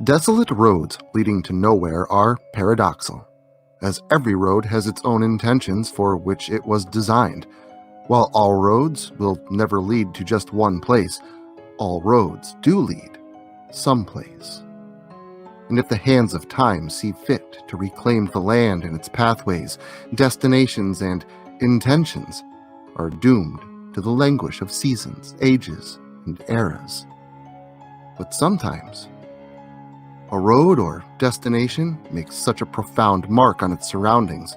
Desolate roads leading to nowhere are paradoxal, as every road has its own intentions for which it was designed. While all roads will never lead to just one place, all roads do lead someplace. And if the hands of time see fit to reclaim the land and its pathways, destinations, and intentions are doomed to the languish of seasons, ages, and eras. But sometimes, a road or destination makes such a profound mark on its surroundings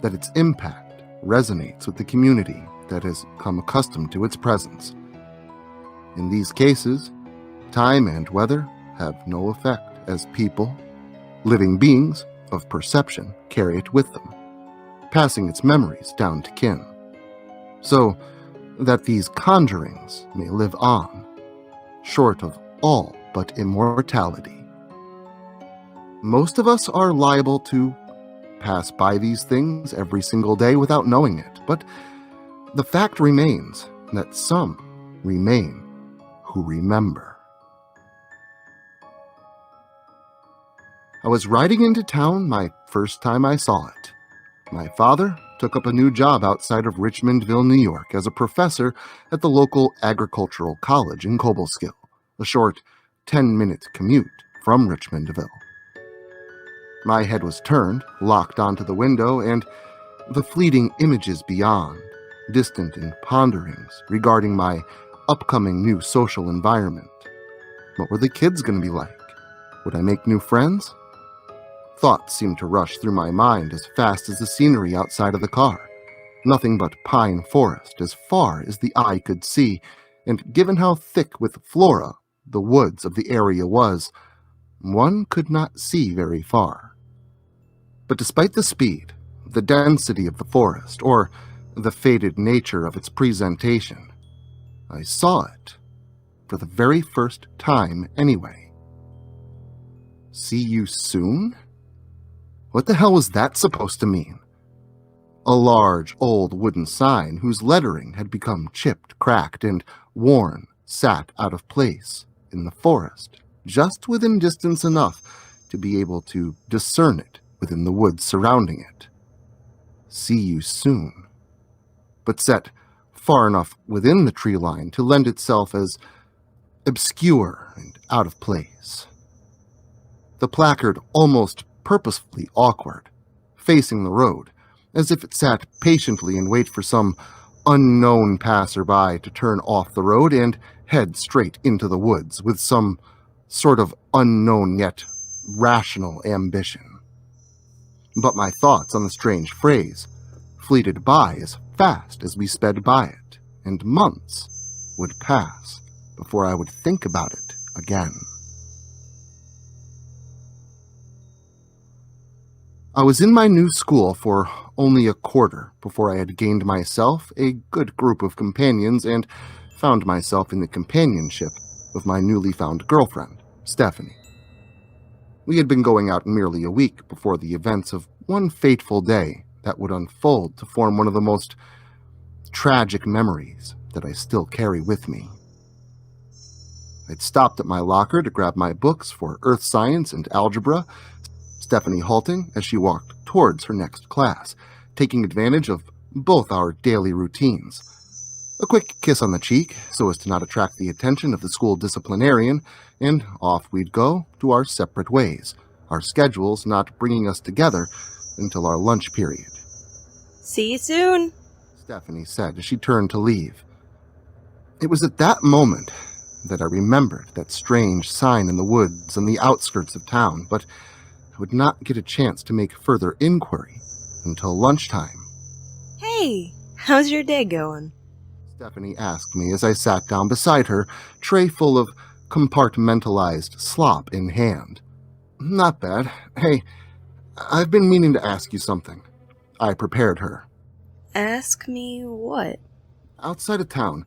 that its impact resonates with the community that has come accustomed to its presence. In these cases, time and weather have no effect, as people, living beings of perception, carry it with them, passing its memories down to kin, so that these conjurings may live on, short of all but immortality. Most of us are liable to pass by these things every single day without knowing it, but the fact remains that some remain who remember. I was riding into town my first time I saw it. My father took up a new job outside of Richmondville, New York, as a professor at the local agricultural college in Cobleskill, a short 10-minute commute from Richmondville. My head was turned, locked onto the window, and the fleeting images beyond, distant in ponderings regarding my upcoming new social environment. What were the kids going to be like? Would I make new friends? Thoughts seemed to rush through my mind as fast as the scenery outside of the car. Nothing but pine forest as far as the eye could see, and given how thick with flora the woods of the area was, one could not see very far. But despite the speed, the density of the forest, or the faded nature of its presentation, I saw it for the very first time anyway. See you soon? What the hell was that supposed to mean? A large, old wooden sign whose lettering had become chipped, cracked, and worn sat out of place in the forest, just within distance enough to be able to discern it within the woods surrounding it. See you soon. But set far enough within the tree line to lend itself as obscure and out of place. The placard almost purposefully awkward, facing the road, as if it sat patiently and wait for some unknown passerby to turn off the road and head straight into the woods with some sort of unknown yet rational ambition. But my thoughts on the strange phrase fleeted by as fast as we sped by it, and months would pass before I would think about it again. I was in my new school for only a quarter before I had gained myself a good group of companions and found myself in the companionship of my newly found girlfriend, Stephanie. We had been going out merely a week before the events of one fateful day that would unfold to form one of the most tragic memories that I still carry with me. I'd stopped at my locker to grab my books for earth science and algebra, Stephanie halting as she walked towards her next class, taking advantage of both our daily routines. A quick kiss on the cheek, so as to not attract the attention of the school disciplinarian, and off we'd go to our separate ways, our schedules not bringing us together until our lunch period. See you soon, Stephanie said as she turned to leave. It was at that moment that I remembered that strange sign in the woods on the outskirts of town, but I would not get a chance to make further inquiry until lunchtime. Hey, how's your day going? Stephanie asked me as I sat down beside her, tray full of compartmentalized slop in hand. Not bad. Hey, I've been meaning to ask you something. I prepared her. Ask me what? Outside of town,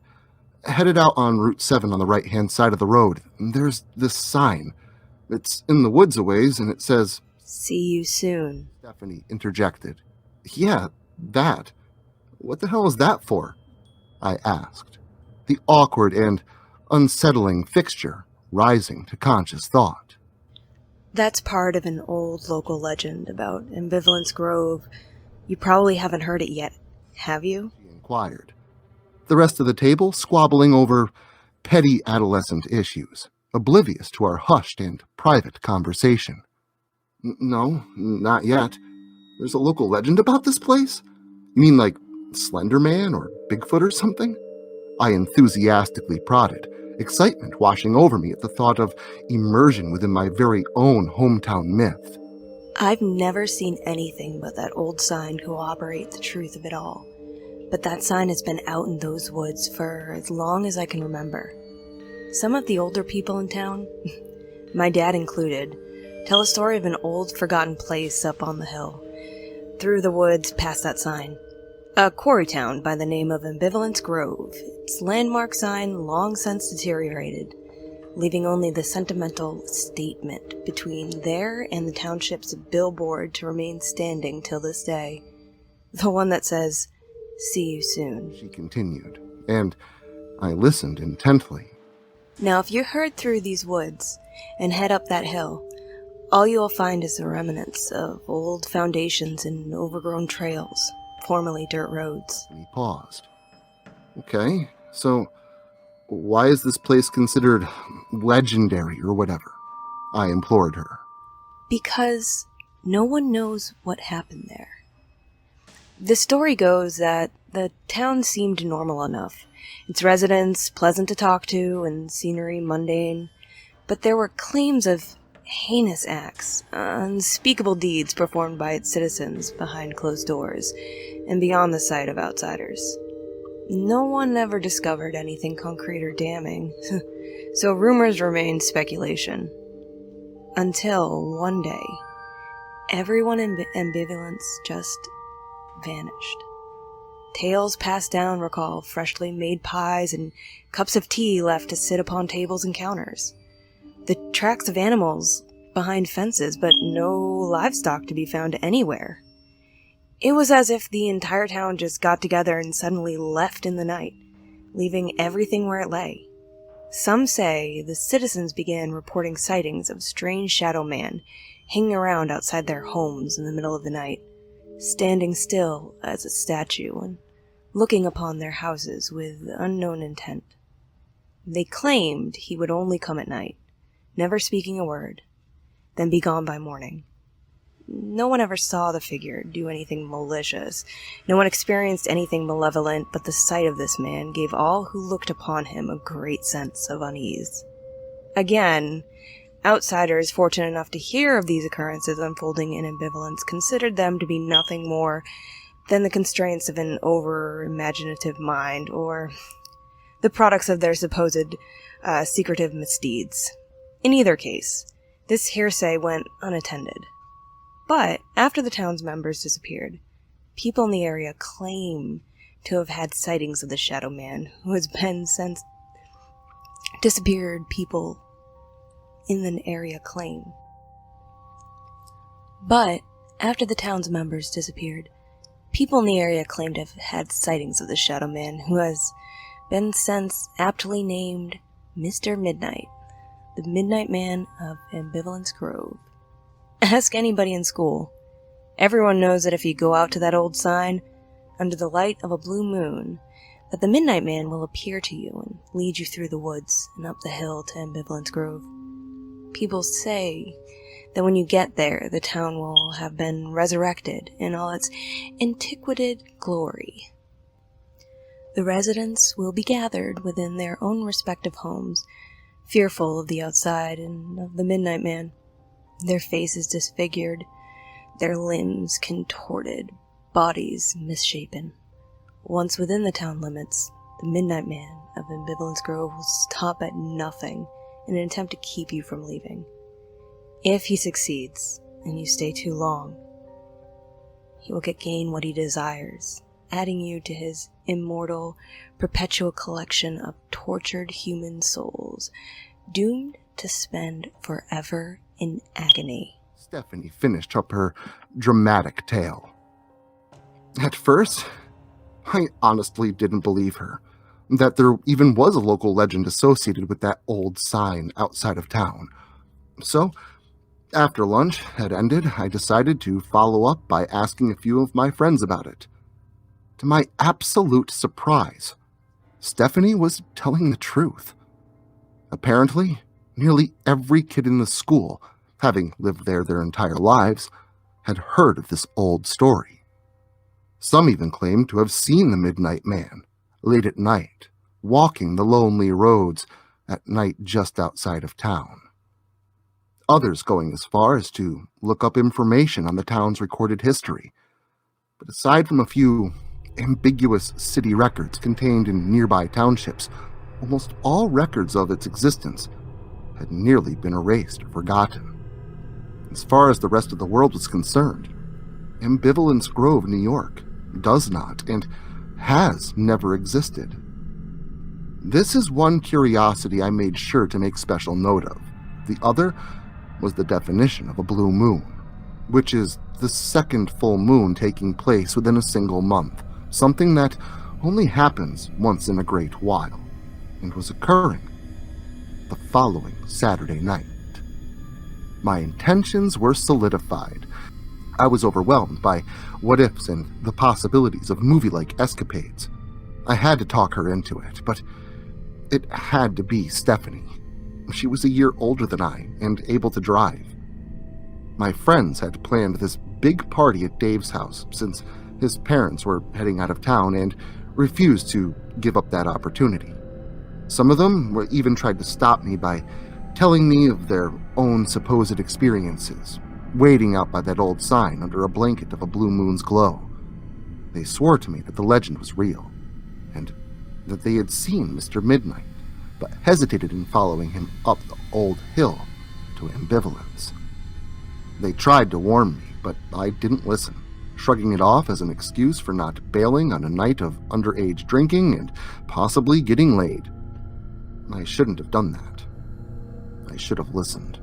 headed out on Route 7 on the right-hand side of the road, there's this sign. It's in the woods a ways, and it says, See you soon. Stephanie interjected. Yeah, that. What the hell is that for? I asked, the awkward and unsettling fixture rising to conscious thought. That's part of an old local legend about Ambivalence Grove. You probably haven't heard it yet, have you? She inquired. The rest of the table squabbling over petty adolescent issues, oblivious to our hushed and private conversation. No, not yet. There's a local legend about this place? You mean like Slender Man or Bigfoot or something? I enthusiastically prodded, excitement washing over me at the thought of immersion within my very own hometown myth. I've never seen anything but that old sign corroborate the truth of it all. But that sign has been out in those woods for as long as I can remember. Some of the older people in town, my dad included, tell a story of an old forgotten place up on the hill, through the woods past that sign. A quarry town by the name of Ambivalence Grove, its landmark sign long since deteriorated, leaving only the sentimental statement between there and the township's billboard to remain standing till this day. The one that says, "See you soon." She continued, and I listened intently. Now, if you herd through these woods and head up that hill, all you'll find is the remnants of old foundations and overgrown trails, formerly dirt roads. He paused. Okay, so why is this place considered legendary or whatever? I implored her. Because no one knows what happened there. The story goes that the town seemed normal enough, its residents pleasant to talk to and scenery mundane, but there were claims of heinous acts, unspeakable deeds performed by its citizens behind closed doors and beyond the sight of outsiders. No one ever discovered anything concrete or damning, so rumors remained speculation. Until one day, everyone in Ambivalence just vanished. Tales passed down recall freshly made pies and cups of tea left to sit upon tables and counters. The tracks of animals behind fences, but no livestock to be found anywhere. It was as if the entire town just got together and suddenly left in the night, leaving everything where it lay. Some say the citizens began reporting sightings of strange shadow man hanging around outside their homes in the middle of the night, standing still as a statue and looking upon their houses with unknown intent. They claimed he would only come at night, never speaking a word, then be gone by morning. No one ever saw the figure do anything malicious. No one experienced anything malevolent, but the sight of this man gave all who looked upon him a great sense of unease. Again, outsiders fortunate enough to hear of these occurrences unfolding in Ambivalence considered them to be nothing more than the constraints of an over-imaginative mind, or the products of their supposed secretive misdeeds. In either case, this hearsay went unattended. But after the town's members disappeared, people in the area claim to have had sightings of the Shadow Man, who has been since disappeared. People in the area claim. But after the town's members disappeared, people in the area claim to have had sightings of the Shadow Man, who has been since aptly named Mr. Midnight, the Midnight Man of Ambivalence Grove. Ask anybody in school. Everyone knows that if you go out to that old sign, under the light of a blue moon, that the Midnight Man will appear to you and lead you through the woods and up the hill to Ambivalence Grove. People say that when you get there, the town will have been resurrected in all its antiquated glory. The residents will be gathered within their own respective homes, fearful of the outside and of the Midnight Man, their faces disfigured, their limbs contorted, bodies misshapen. Once within the town limits, the Midnight Man of Ambivalence Grove will stop at nothing in an attempt to keep you from leaving. If he succeeds, and you stay too long, he will gain what he desires, adding you to his immortal, perpetual collection of tortured human souls, doomed to spend forever in agony. Stephanie finished up her dramatic tale. At first, I honestly didn't believe her, that there even was a local legend associated with that old sign outside of town. So, After lunch had ended, I decided to follow up by asking a few of my friends about it. To my absolute surprise, Stephanie was telling the truth. Apparently, nearly every kid in the school, having lived there their entire lives, had heard of this old story. Some even claimed to have seen the Midnight Man, late at night, walking the lonely roads at night just outside of town. Others going as far as to look up information on the town's recorded history. But aside from a few ambiguous city records contained in nearby townships, almost all records of its existence had nearly been erased or forgotten. As far as the rest of the world was concerned, Ambivalence Grove, New York, does not and has never existed. This is one curiosity I made sure to make special note of. The other was the definition of a blue moon, which is the second full moon taking place within a single month, something that only happens once in a great while, and was occurring the following Saturday night. My intentions were solidified. I was overwhelmed by what-ifs and the possibilities of movie-like escapades. I had to talk her into it, but it had to be Stephanie. She was a year older than I and able to drive. My friends had planned this big party at Dave's house since his parents were heading out of town and refused to give up that opportunity. Some of them even tried to stop me by telling me of their own supposed experiences, waiting out by that old sign under a blanket of a blue moon's glow. They swore to me that the legend was real, and that they had seen Mr. Midnight, but hesitated in following him up the old hill to Ambivalence. They tried to warn me, but I didn't listen, shrugging it off as an excuse for not bailing on a night of underage drinking and possibly getting laid. I shouldn't have done that. I should have listened.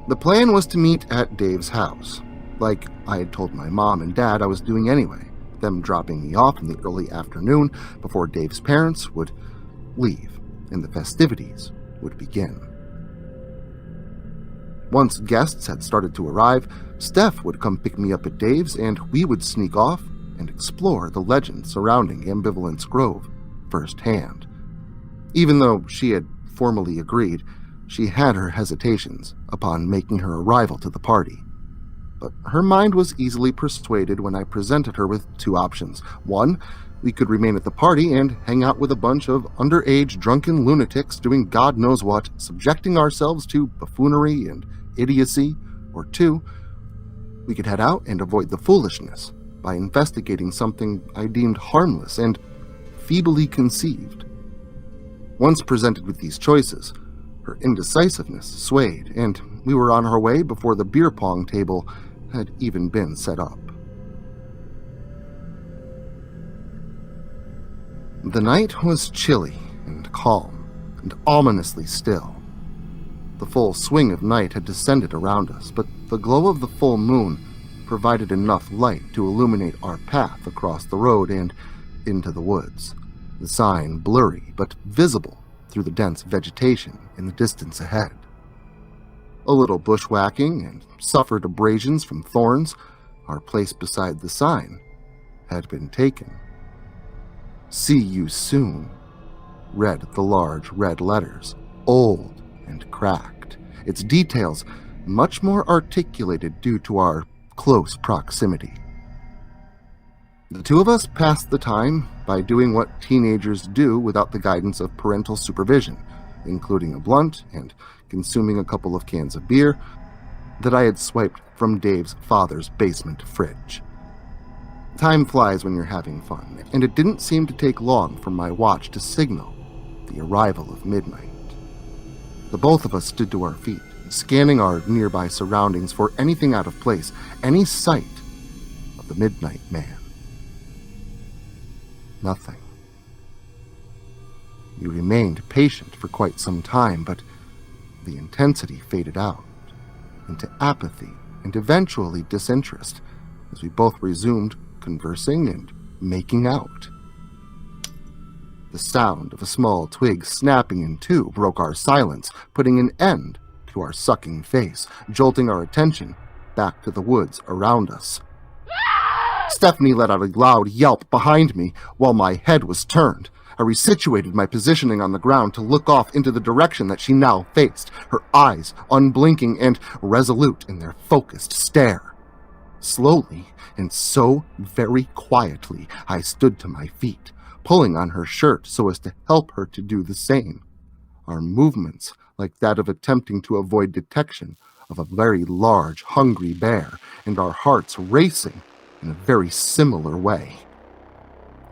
The plan was to meet at Dave's house, like I had told my mom and dad I was doing anyway, them dropping me off in the early afternoon before Dave's parents would leave and the festivities would begin. Once guests had started to arrive, Steph would come pick me up at Dave's and we would sneak off and explore the legend surrounding Ambivalence Grove firsthand. Even though she had formally agreed, she had her hesitations upon making her arrival to the party. But her mind was easily persuaded when I presented her with two options. One, we could remain at the party and hang out with a bunch of underage drunken lunatics doing God knows what, subjecting ourselves to buffoonery and idiocy. Or two, we could head out and avoid the foolishness by investigating something I deemed harmless and feebly conceived. Once presented with these choices, her indecisiveness swayed, and we were on our way before the beer pong table had even been set up. The night was chilly and calm and ominously still. The full swing of night had descended around us, but the glow of the full moon provided enough light to illuminate our path across the road and into the woods, the sign blurry but visible through the dense vegetation in the distance ahead. A little bushwhacking and suffered abrasions from thorns, our place beside the sign, had been taken. "See you soon," read the large red letters, old and cracked, its details much more articulated due to our close proximity. The two of us passed the time by doing what teenagers do without the guidance of parental supervision, including a blunt and consuming a couple of cans of beer that I had swiped from Dave's father's basement fridge. Time flies when you're having fun, and it didn't seem to take long for my watch to signal the arrival of midnight. The both of us stood to our feet, scanning our nearby surroundings for anything out of place, any sight of the Midnight Man. Nothing. We remained patient for quite some time, but the intensity faded out into apathy and eventually disinterest as we both resumed conversing and making out. The sound of a small twig snapping in two broke our silence, putting an end to into our sucking face, jolting our attention back to the woods around us. Stephanie let out a loud yelp behind me while my head was turned. I resituated my positioning on the ground to look off into the direction that she now faced, her eyes unblinking and resolute in their focused stare. Slowly, and so very quietly, I stood to my feet, pulling on her shirt so as to help her to do the same. Our movements, like that of attempting to avoid detection of a very large, hungry bear, and our hearts racing in a very similar way.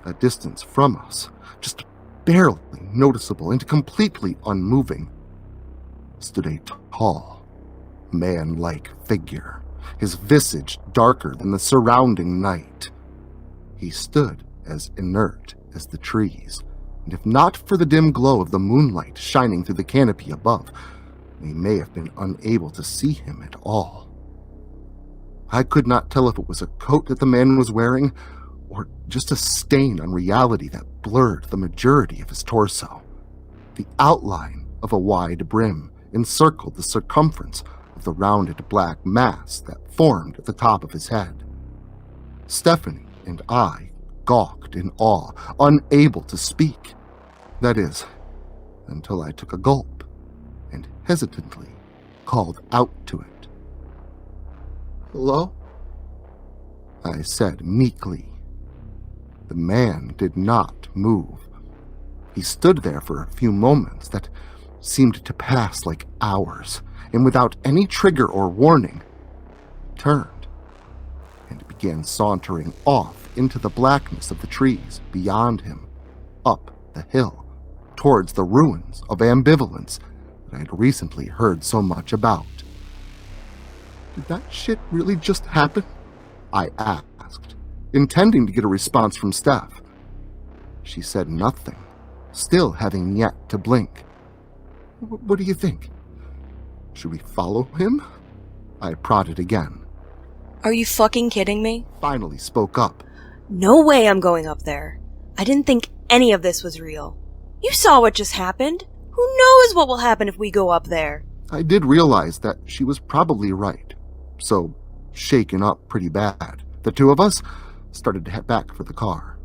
A distance from us, just barely noticeable and completely unmoving, stood a tall, man-like figure, his visage darker than the surrounding night. He stood as inert as the trees, and if not for the dim glow of the moonlight shining through the canopy above, we may have been unable to see him at all. I could not tell if it was a coat that the man was wearing, or just a stain on reality that blurred the majority of his torso. The outline of a wide brim encircled the circumference of the rounded black mass that formed at the top of his head. Stephanie and I gawked in awe, unable to speak. That is, until I took a gulp and hesitantly called out to it. "Hello?" I said meekly. The man did not move. He stood there for a few moments that seemed to pass like hours, and without any trigger or warning, turned and began sauntering off into the blackness of the trees beyond him, up the hill, towards the ruins of Ambivalence that I had recently heard so much about. "Did that shit really just happen?" I asked, intending to get a response from Steph. She said nothing, still having yet to blink. What do you think? Should we follow him?" I prodded again. Are you fucking kidding me? Finally spoke up. No way I'm going up there. I didn't think any of this was real. You saw what just happened. Who knows what will happen if we go up there? I did realize that she was probably right, so shaken up pretty bad, the two of us started to head back for the car.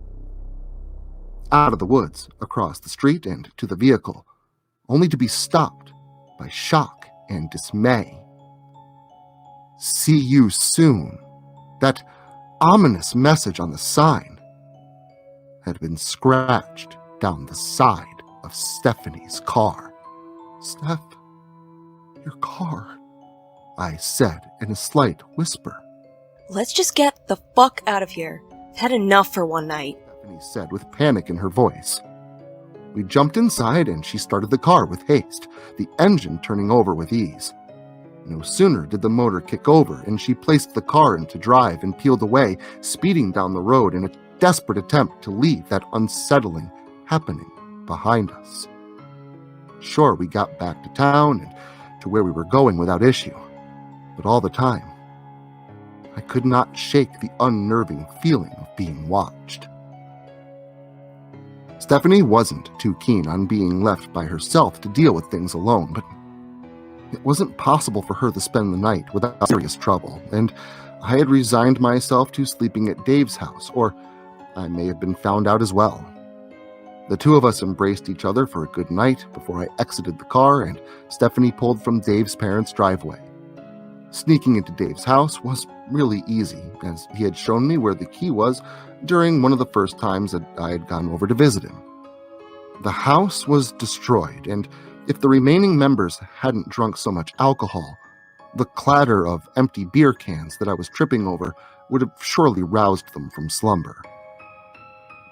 Out of the woods, across the street and to the vehicle, only to be stopped by shock and dismay. "See you soon." That ominous message on the sign had been scratched down the side of Stephanie's car. "Steph, your car," I said in a slight whisper. Let's just get the fuck out of here. I've had enough for one night. Stephanie said with panic in her voice. We jumped inside and she started the car with haste, the engine turning over with ease. No sooner did the motor kick over and she placed the car into drive and peeled away, speeding down the road in a desperate attempt to leave that unsettling happening behind us. Sure, we got back to town and to where we were going without issue, but all the time, I could not shake the unnerving feeling of being watched. Stephanie wasn't too keen on being left by herself to deal with things alone, but it wasn't possible for her to spend the night without serious trouble, and I had resigned myself to sleeping at Dave's house, or I may have been found out as well. The two of us embraced each other for a good night before I exited the car and Stephanie pulled from Dave's parents' driveway. Sneaking into Dave's house was really easy, as he had shown me where the key was during one of the first times that I had gone over to visit him. The house was destroyed, and if the remaining members hadn't drunk so much alcohol, the clatter of empty beer cans that I was tripping over would have surely roused them from slumber.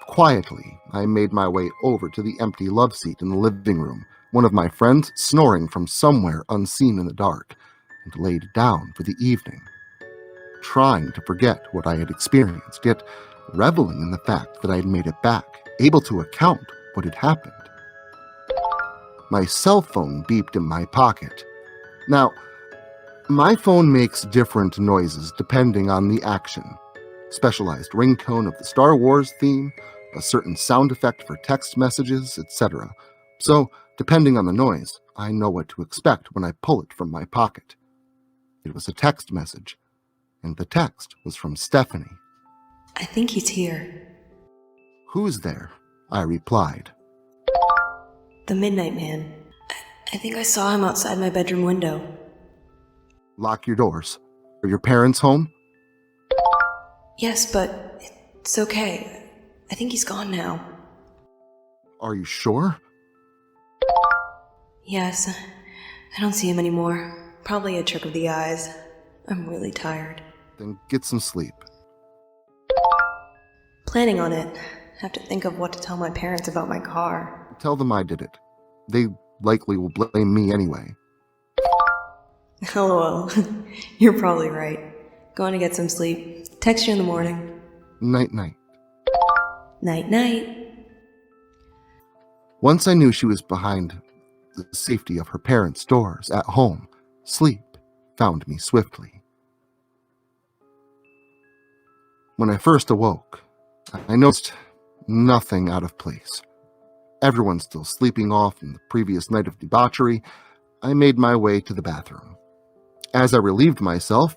Quietly, I made my way over to the empty love seat in the living room, one of my friends snoring from somewhere unseen in the dark, and laid down for the evening, trying to forget what I had experienced, yet reveling in the fact that I had made it back, able to account what had happened. My cell phone beeped in my pocket. Now, my phone makes different noises depending on the action. Specialized ringtone of the Star Wars theme, a certain sound effect for text messages, etc. So Depending on the noise, I know what to expect when I pull it from my pocket. It was a text message, and the text was from Stephanie. I think he's here. Who's there? I replied. The Midnight Man. I think I saw him outside my bedroom window. Lock your doors. Are your parents home? Yes, but it's okay. I think he's gone now. Are you sure? Yes, I don't see him anymore. Probably a trick of the eyes. I'm really tired. Then get some sleep. Planning on it. Have to think of what to tell my parents about my car. Tell them I did it. They likely will blame me anyway. LOL. You're probably right. Going to get some sleep. Text you in the morning. Night-night. Night-night. Once I knew she was behind the safety of her parents' doors at home, sleep found me swiftly. When I first awoke, I noticed nothing out of place. Everyone still sleeping off from the previous night of debauchery. I made my way to the bathroom. As I relieved myself,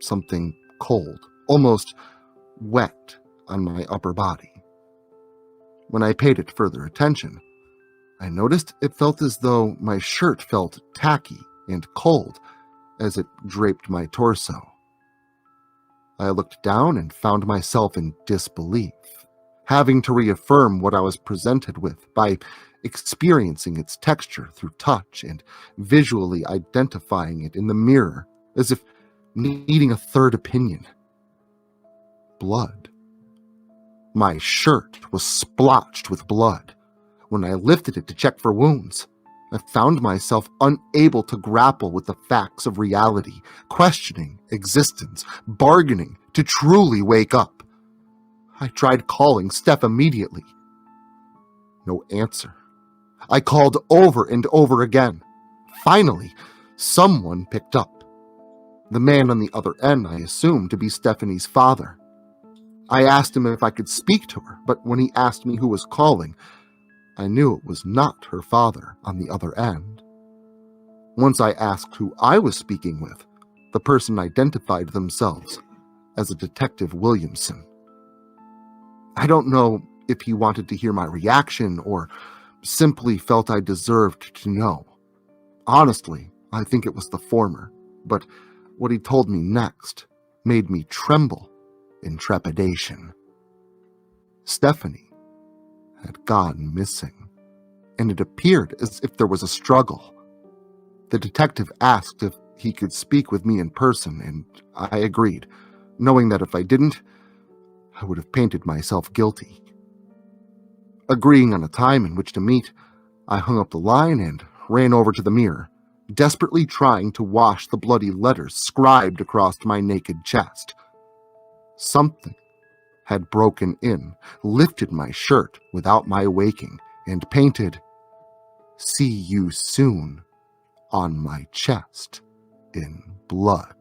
something cold, almost wet, on my upper body. When I paid it further attention, I noticed it felt as though my shirt felt tacky and cold as it draped my torso. I looked down and found myself in disbelief, having to reaffirm what I was presented with by experiencing its texture through touch and visually identifying it in the mirror, as if needing a third opinion. Blood. My shirt was splotched with blood. When I lifted it to check for wounds, I found myself unable to grapple with the facts of reality, questioning existence, bargaining to truly wake up. I tried calling Steph immediately. No answer. I called over and over again. Finally, someone picked up. The man on the other end I assumed to be Stephanie's father. I asked him if I could speak to her, but when he asked me who was calling, I knew it was not her father on the other end. Once I asked who I was speaking with, the person identified themselves as a Detective Williamson. I don't know if he wanted to hear my reaction or simply felt I deserved to know. Honestly, I think it was the former, but what he told me next made me tremble in trepidation. Stephanie had gone missing, and it appeared as if there was a struggle. The detective asked if he could speak with me in person, and I agreed, knowing that if I didn't, I would have painted myself guilty. Agreeing on a time in which to meet, I hung up the line and ran over to the mirror, desperately trying to wash the bloody letters scribed across my naked chest. Something had broken in, lifted my shirt without my waking, and painted, "See you soon," on my chest in blood.